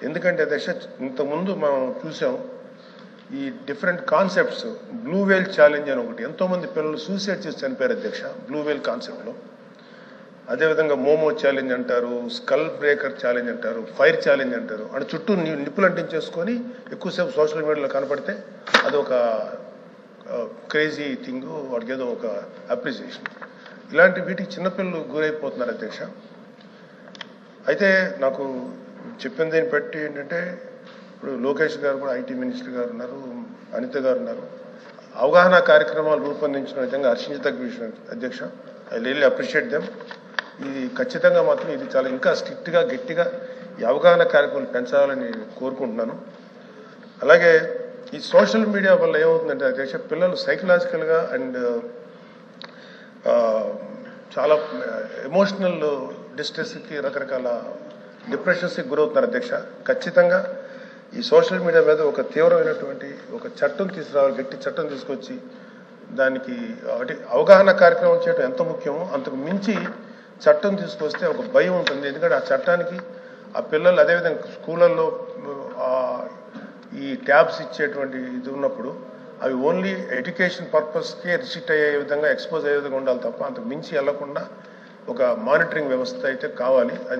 ఎందుకంటే అధ్యక్ష ఇంతకుముందు మనం చూసాం ఈ డిఫరెంట్ కాన్సెప్ట్స్ బ్లూ వేల్ ఛాలెంజ్ అని ఒకటి ఎంతోమంది పిల్లలు సూసైడ్ చేసి చనిపోయారు అధ్యక్ష బ్లూ వేల్ కాన్సెప్ట్లో. అదేవిధంగా మోమో ఛాలెంజ్ అంటారు, స్కల్ బ్రేకర్ ఛాలెంజ్ అంటారు, ఫైర్ ఛాలెంజ్ అంటారు. అంటే చుట్టూ నిప్పులు అంటించేసుకొని ఎక్కువసేపు సోషల్ మీడియాలో కనపడితే అది ఒక క్రేజీ థింగ్, వాడికి ఏదో ఒక అప్రిసియేషన్. ఇలాంటి వీటికి చిన్నపిల్లలు గురైపోతున్నారు అధ్యక్ష. అయితే నాకు చెప్పిన దీన్ని బట్టి ఏంటంటే ఇప్పుడు లోకేష్ గారు కూడా ఐటీ మినిస్టర్ గారు ఉన్నారు, అనిత గారు ఉన్నారు. అవగాహన కార్యక్రమాలు రూపొందించిన విధంగా హర్షించదగ్గ విషయం అధ్యక్ష. I really appreciate them. ఇది ఖచ్చితంగా మాత్రం ఇది చాలా ఇంకా స్ట్రిక్ట్గా గట్టిగా ఈ అవగాహన కార్యక్రమాలు పెంచాలని కోరుకుంటున్నాను. అలాగే ఈ సోషల్ మీడియా వల్ల ఏమవుతుందంటే అధ్యక్ష పిల్లలు సైకలాజికల్గా అండ్ చాలా ఎమోషనల్ డిస్ట్రెస్కి రకరకాల డిప్రెషన్స్కి గురవుతున్నారు అధ్యక్ష. ఖచ్చితంగా ఈ సోషల్ మీడియా మీద ఒక తీవ్రమైనటువంటి ఒక చట్టం తీసుకురావాలి, గట్టి చట్టం తీసుకొచ్చి దానికి అవగాహన కార్యక్రమం చేయడం ఎంత ముఖ్యమో అంతకు మించి చట్టం తీసుకొస్తే ఒక భయం ఉంటుంది. ఎందుకంటే ఆ చట్టానికి ఆ పిల్లలు అదేవిధంగా స్కూళ్ళల్లో ఈ ట్యాబ్స్ ఇచ్చేటువంటి ఇది ఉన్నప్పుడు అవి ఓన్లీ ఎడ్యుకేషన్ పర్పస్కే రిస్ట్రిక్ట్ అయ్యే విధంగా ఎక్స్పోజ్ అయ్యే విధంగా ఉండాలి తప్ప అంతకు మించి వెళ్లకుండా ఒక మానిటరింగ్ వ్యవస్థ అయితే కావాలి. అది